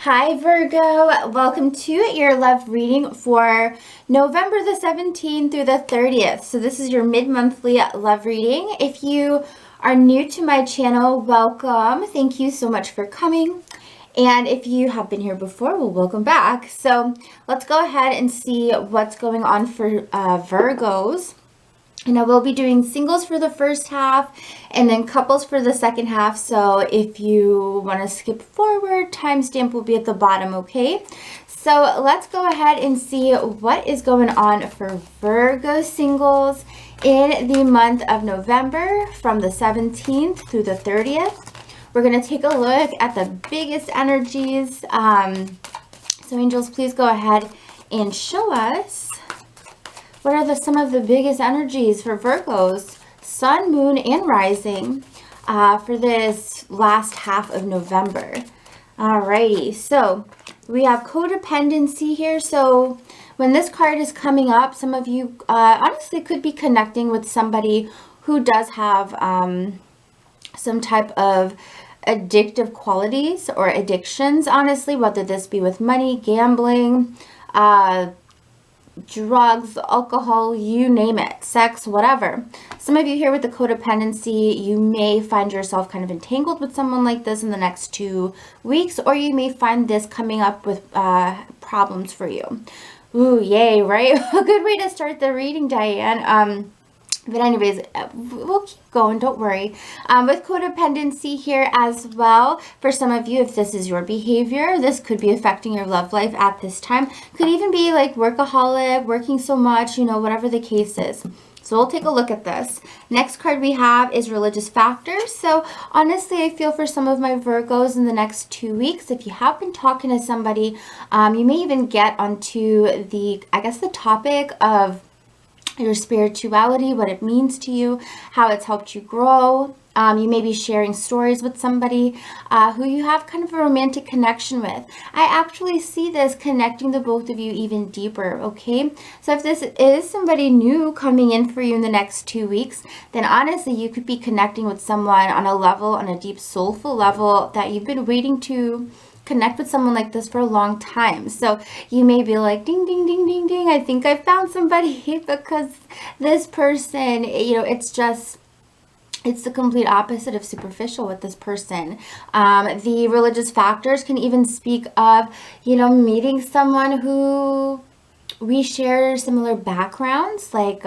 Hi Virgo, welcome to your love reading for November the 17th through the 30th. So this is your mid-monthly love reading. If you are new to my channel, welcome. Thank you so much for coming. And if you have been here before, well, welcome back. So let's go ahead and see what's going on for Virgos. And I will be doing singles for the first half and then couples for the second half. So if you want to skip forward, timestamp will be at the bottom, okay? So let's go ahead and see what is going on for Virgo singles in the month of November from the 17th through the 30th. We're going to take a look at the biggest energies. So angels, please go ahead and show us. What are some of the biggest energies for Virgos, Sun, Moon, and Rising for this last half of November? Alrighty, so we have codependency here. So when this card is coming up, some of you honestly could be connecting with somebody who does have some type of addictive qualities or addictions, honestly, whether this be with money, gambling, drugs, alcohol, you name it, sex, whatever. Some of you here with the codependency, you may find yourself kind of entangled with someone like this in the next 2 weeks, or you may find this coming up with problems for you. Ooh, yay, right? A good way to start the reading, Diane. But anyways, we'll keep going, don't worry. With codependency here as well, for some of you, if this is your behavior, this could be affecting your love life at this time. Could even be like workaholic, working so much, you know, whatever the case is. So we'll take a look at this. Next card we have is religious factors. So honestly, I feel for some of my Virgos in the next 2 weeks, if you have been talking to somebody, you may even get onto the, I guess, the topic of your spirituality, what it means to you, how it's helped you grow. You may be sharing stories with somebody who you have kind of a romantic connection with. I actually see this connecting the both of you even deeper, okay? So if this is somebody new coming in for you in the next 2 weeks, then honestly, you could be connecting with someone on a level, on a deep soulful level that you've been waiting to connect with someone like this for a long time. So you may be like, ding, ding, ding, ding, ding, I think I found somebody, because this person, you know, it's the complete opposite of superficial with this person. The religious factors can even speak of, you know, meeting someone who we share similar backgrounds, like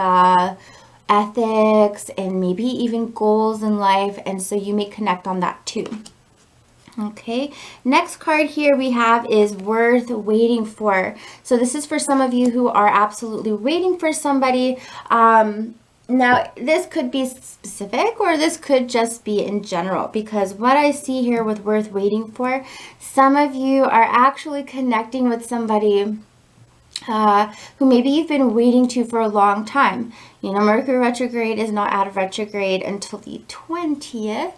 ethics and maybe even goals in life. And so you may connect on that too. Okay, next card here we have is worth waiting for. So this is for some of you who are absolutely waiting for somebody. Now, this could be specific or this could just be in general, because what I see here with worth waiting for, some of you are actually connecting with somebody who maybe you've been waiting to for a long time. You know, Mercury retrograde is not out of retrograde until the 20th.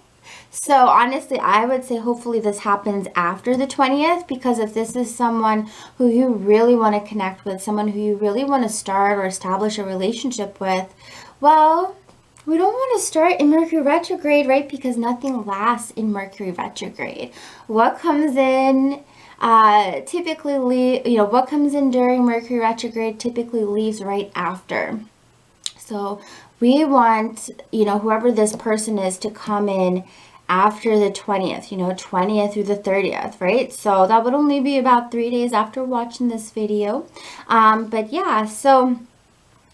So honestly, I would say hopefully this happens after the 20th, because if this is someone who you really want to connect with, someone who you really want to start or establish a relationship with, well, we don't want to start in Mercury retrograde, right? Because nothing lasts in Mercury retrograde. What comes in typically, you know, what comes in during Mercury retrograde typically leaves right after. So we want, you know, whoever this person is to come in after the 20th, you know, 20th through the 30th, right? So that would only be about 3 days after watching this video. But yeah, so,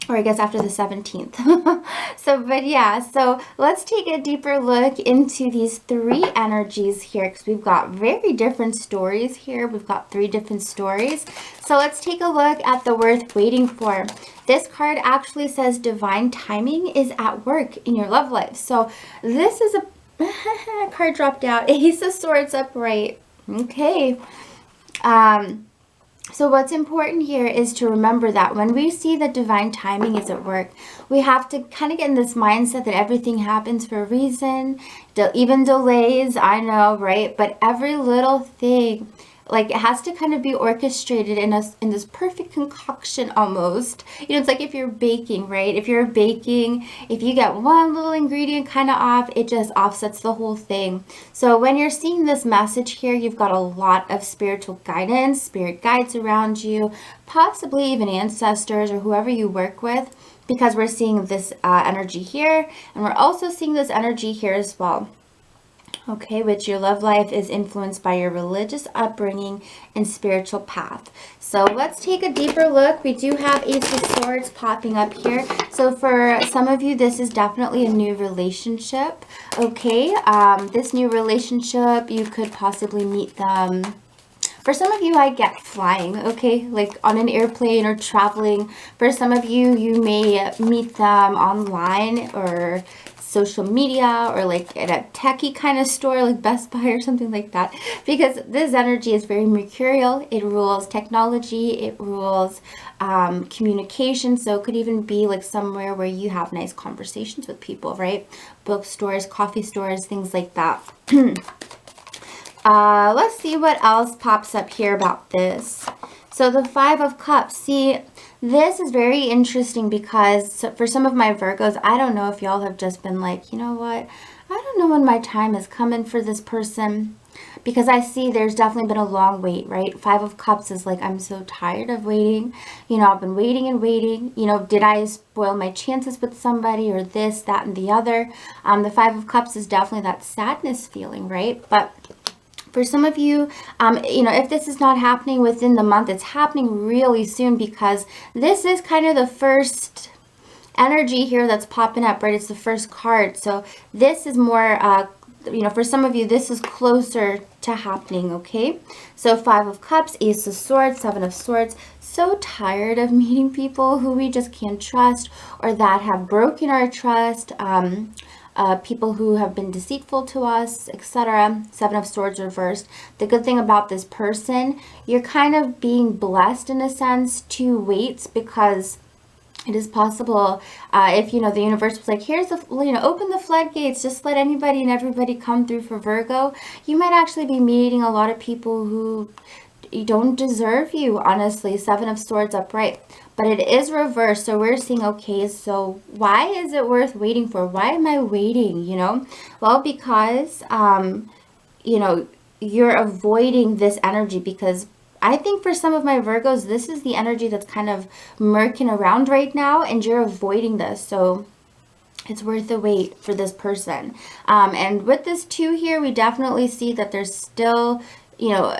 or I guess after the 17th. But yeah, so let's take a deeper look into these 3 energies here, because we've got very different stories here. We've got 3 different stories. So let's take a look at the worth waiting for. This card actually says divine timing is at work in your love life. So this is a card dropped out. Ace of Swords upright. Okay. So what's important here is to remember that when we see that divine timing is at work, we have to kind of get in this mindset that everything happens for a reason. Even delays, I know, right? But every little thing, like it has to kind of be orchestrated in this perfect concoction almost. You know, it's like if you're baking, right? If you're baking, if you get one little ingredient kind of off, it just offsets the whole thing. So when you're seeing this message here, you've got a lot of spiritual guidance, spirit guides around you, possibly even ancestors or whoever you work with, because we're seeing this energy here, and we're also seeing this energy here as well. Okay, which your love life is influenced by your religious upbringing and spiritual path. So let's take a deeper look. We do have Ace of Swords popping up here. So for some of you, this is definitely a new relationship. Okay, this new relationship, you could possibly meet them. For some of you, I get flying, okay, like on an airplane or traveling. For some of you, you may meet them online or social media, or like at a techie kind of store like Best Buy or something like that, because this energy is very mercurial. It rules technology, it rules communication. So it could even be like somewhere where you have nice conversations with people, right? Bookstores, coffee stores, things like that. Let's see what else pops up here about this. So the Five of Cups. See, this is very interesting because for some of my Virgos, I don't know if y'all have just been like, you know what, I don't know when my time is coming for this person, because I see there's definitely been a long wait, right? Five of Cups is like, I'm so tired of waiting. You know, I've been waiting and waiting. You know, did I spoil my chances with somebody, or this, that, and the other? The Five of Cups is definitely that sadness feeling, right? But for some of you, you know, if this is not happening within the month, it's happening really soon, because this is kind of the first energy here that's popping up, right? It's the first card. So this is more, you know, for some of you, this is closer to happening, okay? So Five of Cups, Ace of Swords, Seven of Swords. So tired of meeting people who we just can't trust, or that have broken our trust. People who have been deceitful to us, etc. Seven of Swords reversed. The good thing about this person, you're kind of being blessed in a sense to wait, because it is possible if, you know, the universe was like, here's the, you know, open the floodgates, just let anybody and everybody come through for Virgo, you might actually be meeting a lot of people who don't deserve you, honestly. Seven of Swords upright. But it is reversed, so we're seeing, okay, so why is it worth waiting for? Why am I waiting, you know? Well, because, you know, you're avoiding this energy, because I think for some of my Virgos, this is the energy that's kind of murking around right now, and you're avoiding this. So it's worth the wait for this person. And with this two here, we definitely see that there's still, you know,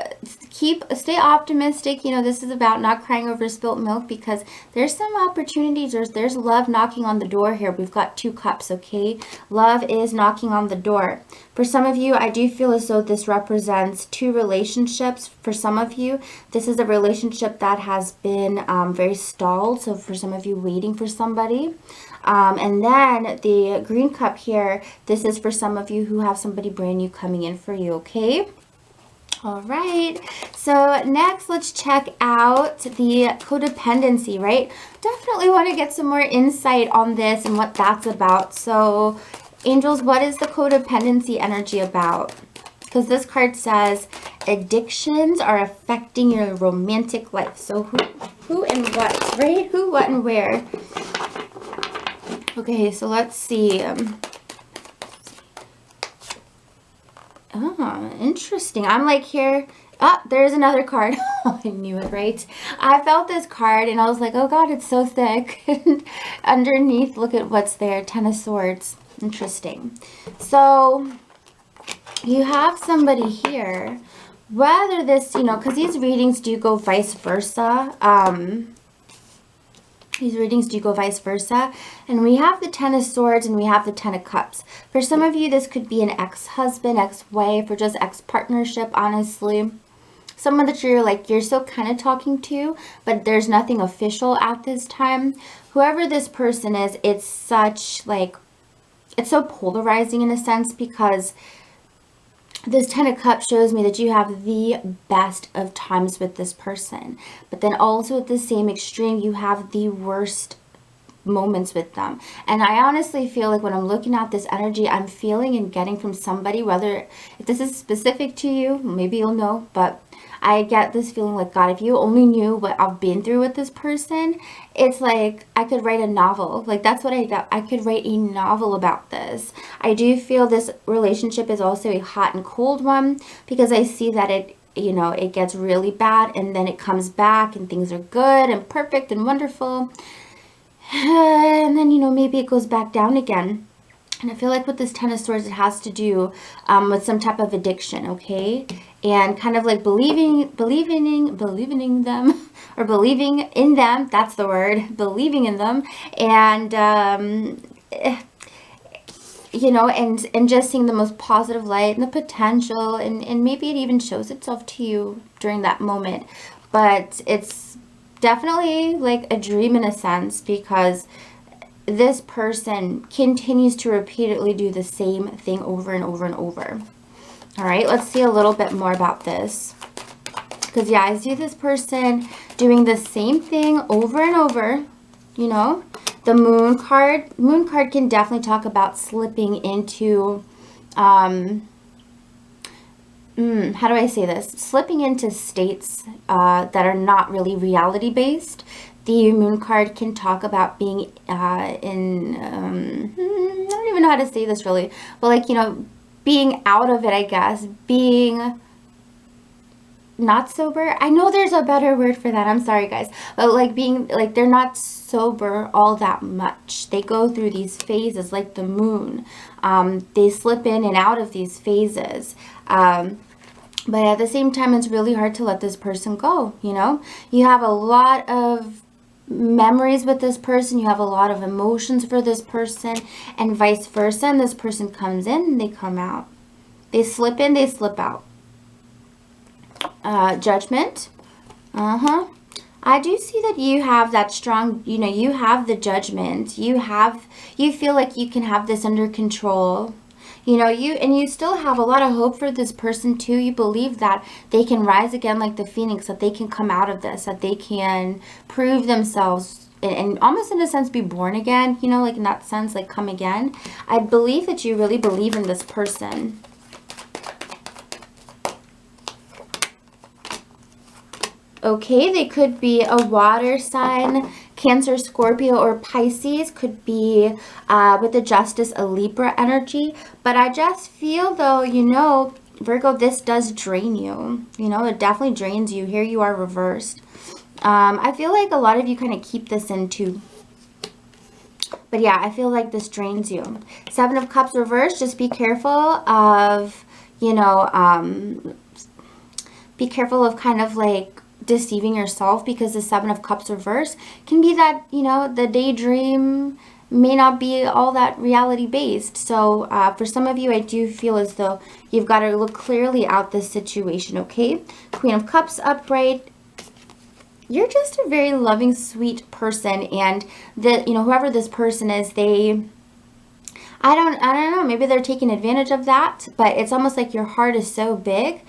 stay optimistic. You know, this is about not crying over spilt milk, because there's some opportunities. There's love knocking on the door here. We've got two cups, okay? Love is knocking on the door. For some of you, I do feel as though this represents two relationships. For some of you, this is a relationship that has been very stalled. So for some of you, waiting for somebody. And then the green cup here, this is for some of you who have somebody brand new coming in for you, okay? All right, so next let's check out the codependency, right? Definitely want to get some more insight on this and what that's about. So angels, what is the codependency energy about? Because this card says addictions are affecting your romantic life. So who and what, right? Who, what, and where? Okay, so let's see. Oh, interesting. I'm like here. Ah, there's another card. I knew it, right? I felt this card and I was like, oh God, it's so thick. And underneath, look at what's there. Ten of Swords. Interesting. So you have somebody here. Whether this, you know, because these readings do go vice versa. These readings do go vice versa. And we have the Ten of Swords and we have the Ten of Cups. For some of you, this could be an ex-husband, ex-wife, or just ex-partnership, honestly. Someone that you're like, you're still kind of talking to, but there's nothing official at this time. Whoever this person is, it's such like, it's so polarizing in a sense, because this Ten of Cups shows me that you have the best of times with this person. But then also at the same extreme, you have the worst moments with them. And I honestly feel like when I'm looking at this energy, I'm feeling and getting from somebody, whether if this is specific to you, maybe you'll know, but I get this feeling like, God, if you only knew what I've been through with this person, it's like I could write a novel. Like, that's what I got. I could write a novel about this. I do feel this relationship is also a hot and cold one, because I see that it, you know, it gets really bad and then it comes back and things are good and perfect and wonderful. And then, you know, maybe it goes back down again. And I feel like with this Ten of Swords, it has to do with some type of addiction, okay? And kind of like believing them, or believing in them, that's the word, believing in them. And, you know, and just seeing the most positive light and the potential. And maybe it even shows itself to you during that moment. But it's definitely like a dream in a sense, because this person continues to repeatedly do the same thing over and over and over. All right, let's see a little bit more about this. Because, yeah, I see this person doing the same thing over and over, you know. The Moon card can definitely talk about slipping into, how do I say this? Slipping into states that are not really reality-based. The Moon card can talk about being I don't even know how to say this really, but like, you know, being out of it, I guess, being not sober. I know there's a better word for that. I'm sorry, guys. But like being, like, they're not sober all that much. They go through these phases like the Moon. They slip in and out of these phases. But at the same time, it's really hard to let this person go, you know? You have a lot of memories with this person, you have a lot of emotions for this person, and vice versa. And this person comes in and they come out. They slip in, they slip out. Judgment. I do see that you have that strong, you know, you have the judgment. You feel like you can have this under control. You know, you still have a lot of hope for this person too. You believe that they can rise again like the phoenix, that they can come out of this, that they can prove themselves and almost in a sense be born again, you know, like in that sense, like come again. I believe that you really believe in this person. Okay, they could be a water sign, Cancer, Scorpio, or Pisces. Could be with the Justice, a Libra energy. But I just feel though, you know, Virgo, this does drain you. You know, it definitely drains you. Here you are reversed. I feel like a lot of you kind of keep this in too. But yeah, I feel like this drains you. Seven of Cups reversed. Just be careful of, you know, be careful of kind of like deceiving yourself, because the Seven of Cups reverse can be that, you know, the daydream may not be all that reality based. So for some of you, I do feel as though you've got to look clearly out this situation. Okay, Queen of Cups upright. You're just a very loving, sweet person, and that, you know, whoever this person is, they, I don't know, maybe they're taking advantage of that, but it's almost like your heart is so big.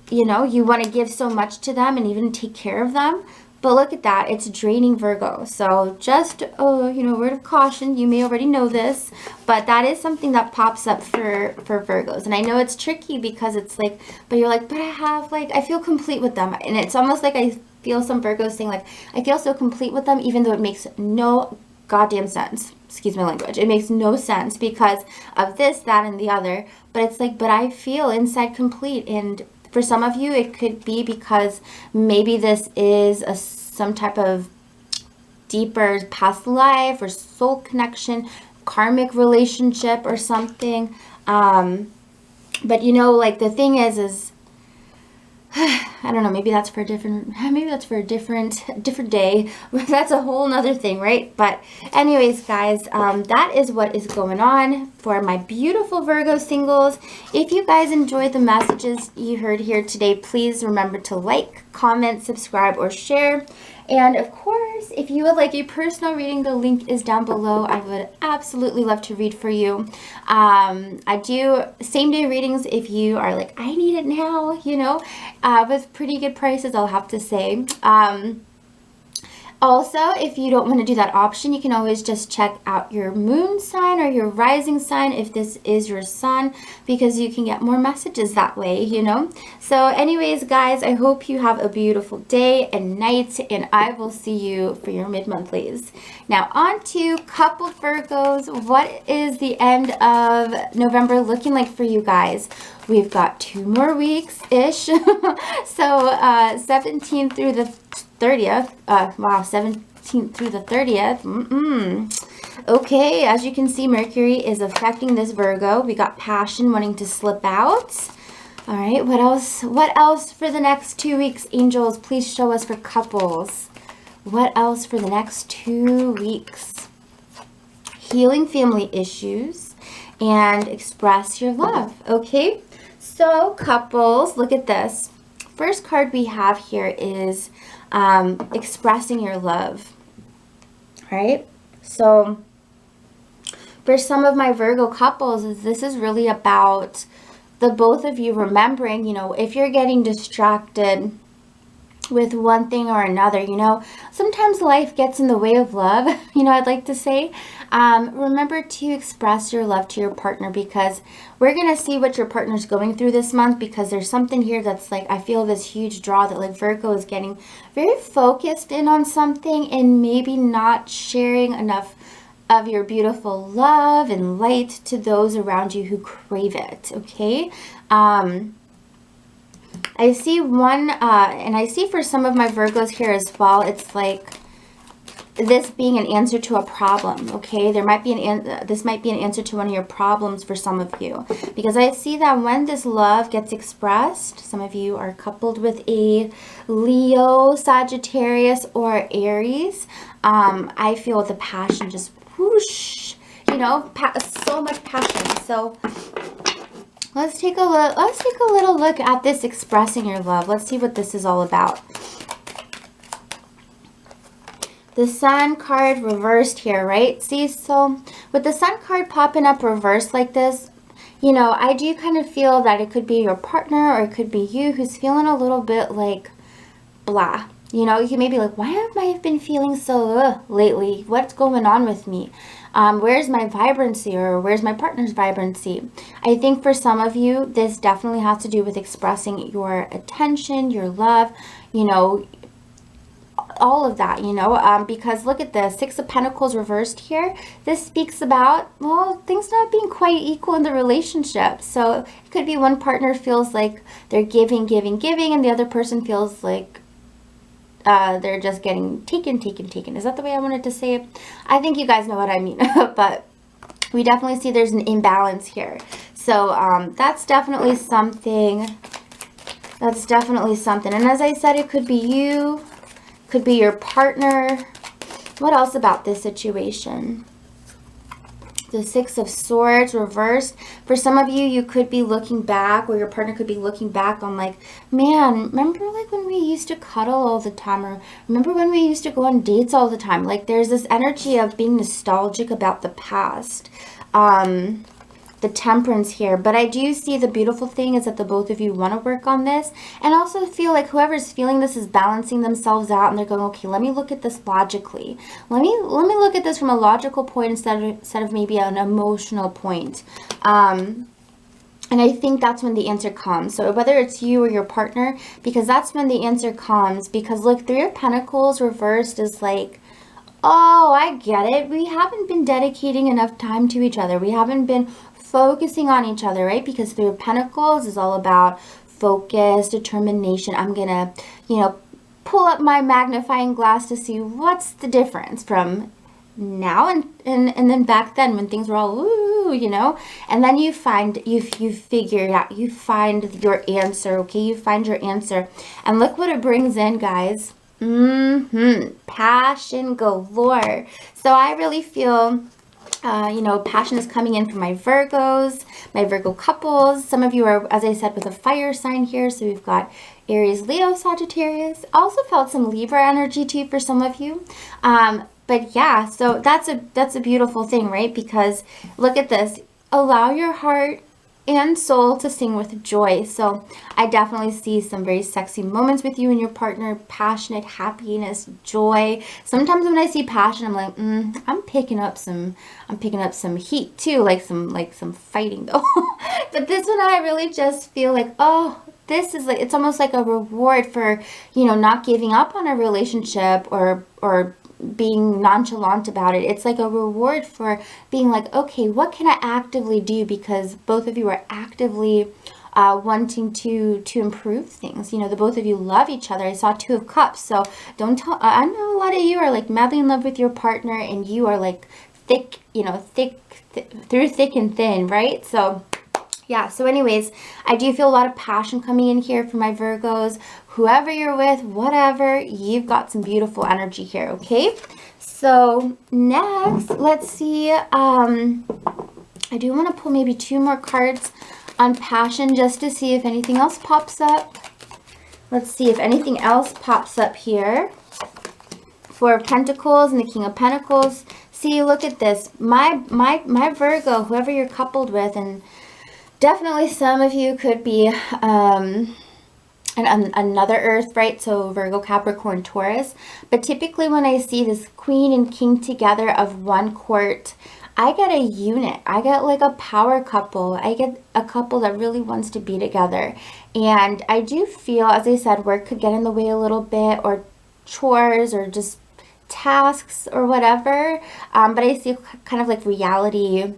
You know, you want to give so much to them and even take care of them. But look at that. It's draining, Virgo. So just, you know, word of caution. You may already know this, but that is something that pops up for Virgos. And I know it's tricky because it's like, but you're like, but I feel complete with them. And it's almost like I feel some Virgos saying like, I feel so complete with them, even though it makes no goddamn sense. Excuse my language. It makes no sense because of this, that, and the other. But it's like, but I feel inside complete. And for some of you, it could be because maybe this is some type of deeper past life or soul connection, karmic relationship or something. But you know, like the thing is I don't know, maybe that's for a different day. That's a whole nother thing, right? But anyways, guys, that is what is going on for my beautiful Virgo singles. If you guys enjoyed the messages you heard here today, please remember to like, comment, subscribe, or share. And of course, if you would like a personal reading, the link is down below. I would absolutely love to read for you. I do same day readings if you are like, I need it now, you know, with pretty good prices, I'll have to say. Also, if you don't want to do that option, you can always just check out your moon sign or your rising sign if this is your sun, because you can get more messages that way, you know. So anyways, guys, I hope you have a beautiful day and night, and I will see you for your mid-monthlies. Now on to couple Virgos. What is the end of November looking like for you guys? We've got 2 more weeks-ish. So 17th through the 30th. Wow, 17th through the 30th. Okay, as you can see, Mercury is affecting this Virgo. We got passion wanting to slip out. All right, what else? What else for the next 2 weeks, angels? Please show us for couples. What else for the next 2 weeks? Healing family issues and express your love. Okay, so couples, look at this. First card we have here is expressing your love, right? So for some of my Virgo couples, this is really about the both of you remembering, you know, if you're getting distracted with one thing or another, you know, sometimes life gets in the way of love, you know, I'd like to say. Remember to express your love to your partner, because we're going to see what your partner's going through this month, because there's something here that's like, I feel this huge draw that like Virgo is getting very focused in on something and maybe not sharing enough of your beautiful love and light to those around you who crave it, okay? I see one, and I see for some of my Virgos here as well, it's like this being an answer to a problem, okay? There might be this might be an answer to one of your problems for some of you, because I see that when this love gets expressed, some of you are coupled with a Leo, Sagittarius, or Aries. I feel the passion just whoosh, you know, so much passion. So let's take a little look at this expressing your love. Let's see what this is all about. The Sun card reversed here, right? See, so with the Sun card popping up reversed like this, you know, I do kind of feel that it could be your partner or it could be you who's feeling a little bit like blah. You know, you may be like, why have I been feeling so lately? What's going on with me? Where's my vibrancy, or where's my partner's vibrancy? I think for some of you, this definitely has to do with expressing your attention, your love, you know, all of that, you know, because look at this, 6 of Pentacles reversed here. This speaks about, well, things not being quite equal in the relationship. So it could be one partner feels like they're giving, and the other person feels like they're just getting taken. Is that the way I wanted to say it? I think you guys know what I mean. But we definitely see there's an imbalance here. So that's definitely something. And as I said, it could be you, could be your partner. What else about this situation? The 6 of Swords reversed. For some of you, you could be looking back, or your partner could be looking back on like, man, remember like when we used to cuddle all the time, or remember when we used to go on dates all the time? Like there's this energy of being nostalgic about the past. The Temperance here, but I do see the beautiful thing is that the both of you want to work on this, and also feel like whoever's feeling this is balancing themselves out, and they're going, okay, let me look at this logically. Let me look at this from a logical point instead of maybe an emotional point. And I think that's when the answer comes. So whether it's you or your partner, because that's when the answer comes. Because look, 3 of Pentacles reversed is like, oh, I get it. We haven't been dedicating enough time to each other. We haven't been focusing on each other, right? Because 3 of Pentacles is all about focus, determination. I'm gonna, you know, pull up my magnifying glass to see what's the difference from now and then back then when things were all ooh, you know. And then you find you figure it out, you find your answer. Okay, you find your answer, and look what it brings in, guys. Passion galore. So I really feel you know, passion is coming in for my Virgos, my Virgo couples. Some of you are, as I said, with a fire sign here. So we've got Aries, Leo, Sagittarius. Also felt some Libra energy too for some of you. But yeah, so that's a beautiful thing, right? Because look at this. Allow your heart and soul to sing with joy. So I definitely see some very sexy moments with you and your partner, passionate, happiness, joy. Sometimes when I see passion, I'm like, I'm picking up some heat too, like some fighting though. But this one I really just feel like, oh, this is like, it's almost like a reward for, not giving up on a relationship or being nonchalant about it. It's like a reward for being like, okay, what can I actively do? Because both of you are actively wanting to improve things. The both of you love each other. I saw 2 of Cups. So don't tell, I know a lot of you are like madly in love with your partner, and you are like thick, through thick and thin, right? So yeah, so anyways, I do feel a lot of passion coming in here for my Virgos. Whoever you're with, whatever, you've got some beautiful energy here, okay? So next, let's see. I do want to pull maybe 2 more cards on passion just to see if anything else pops up. Let's see if anything else pops up here. 4 of Pentacles and the King of Pentacles. See, look at this. My Virgo, whoever you're coupled with, and definitely some of you could be another earth, right? So Virgo, Capricorn, Taurus. But typically when I see this Queen and King together of 1 court, I get a unit. I get like a power couple. I get a couple that really wants to be together. And I do feel, as I said, work could get in the way a little bit, or chores, or just tasks or whatever. But I see kind of like reality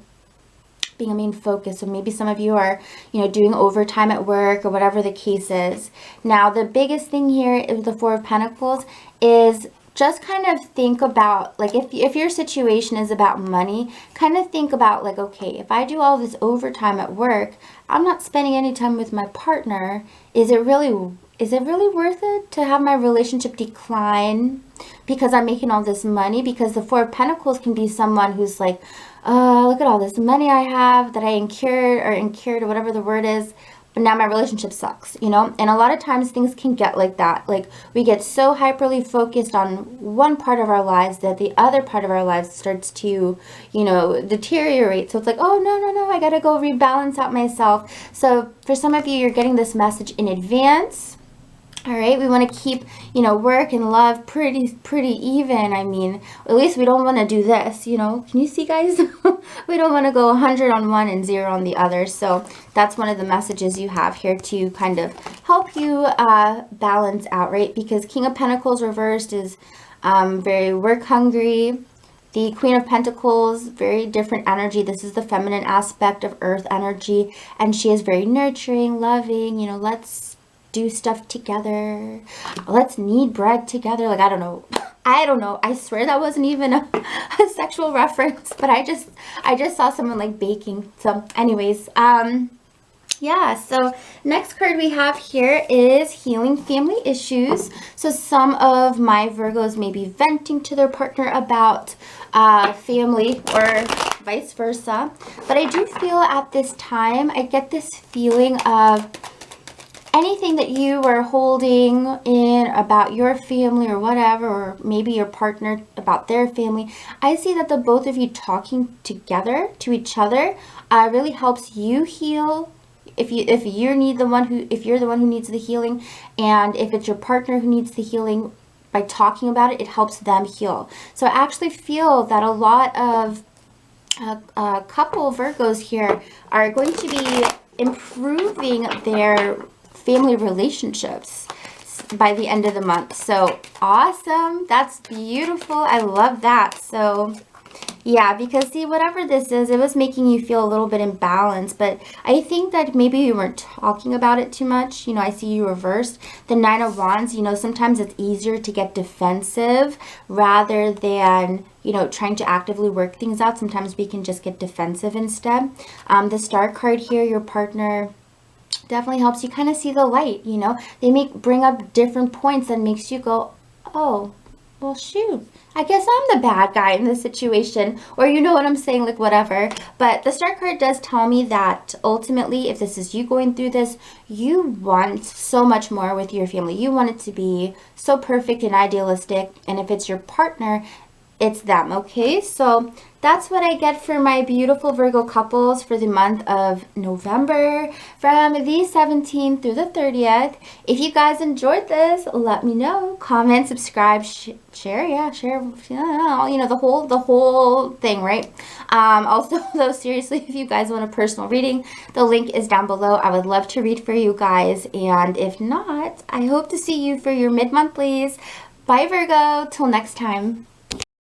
being a main focus. So maybe some of you are, doing overtime at work or whatever the case is. Now, the biggest thing here is the 4 of Pentacles is just kind of think about, like, if your situation is about money, kind of think about like, okay, if I do all this overtime at work, I'm not spending any time with my partner. Is it really worth it to have my relationship decline because I'm making all this money? Because the 4 of Pentacles can be someone who's like, look at all this money I have that I incurred or whatever the word is, but now my relationship sucks, And a lot of times things can get like that. Like, we get so hyperly focused on one part of our lives that the other part of our lives starts to, deteriorate. So it's like, oh, no, I gotta go rebalance out myself. So for some of you, you're getting this message in advance. All right, we want to keep, work and love pretty even. I mean, at least we don't want to do this, Can you see, guys? We don't want to go 100 on one and 0 on the other. So that's one of the messages you have here to kind of help you balance out, right? Because King of Pentacles reversed is very work hungry. The Queen of Pentacles, very different energy. This is the feminine aspect of Earth energy. And she is very nurturing, loving, let's do stuff together. Let's knead bread together. Like, I don't know. I swear that wasn't even a sexual reference, but I just saw someone like baking. So anyways, yeah, so next card we have here is healing family issues. So some of my Virgos may be venting to their partner about family or vice versa. But I do feel at this time, I get this feeling of anything that you were holding in about your family or whatever, or maybe your partner about their family, I see that the both of you talking together to each other really helps you heal. If you're the one who needs the healing, and if it's your partner who needs the healing, by talking about it, it helps them heal. So I actually feel that a lot of a couple Virgos here are going to be improving their family relationships by the end of the month. So awesome. That's beautiful. I love that. So yeah, because see, whatever this is, it was making you feel a little bit imbalanced, but I think that maybe you weren't talking about it too much. I see you reversed. The 9 of Wands, sometimes it's easier to get defensive rather than, trying to actively work things out. Sometimes we can just get defensive instead. The Star card here, your partner definitely helps you kind of see the light. They bring up different points that makes you go, oh, well, shoot, I guess I'm the bad guy in this situation, or you know what I'm saying, like whatever. But the Star card does tell me that ultimately, if this is you going through this, you want so much more with your family. You want it to be so perfect and idealistic. And if it's your partner, it's them, okay? So that's what I get for my beautiful Virgo couples for the month of November from the 17th through the 30th. If you guys enjoyed this, let me know. Comment, subscribe, share, you know, the whole thing, right? Also, though, seriously, if you guys want a personal reading, the link is down below. I would love to read for you guys. And if not, I hope to see you for your mid-monthlies. Bye, Virgo. Till next time.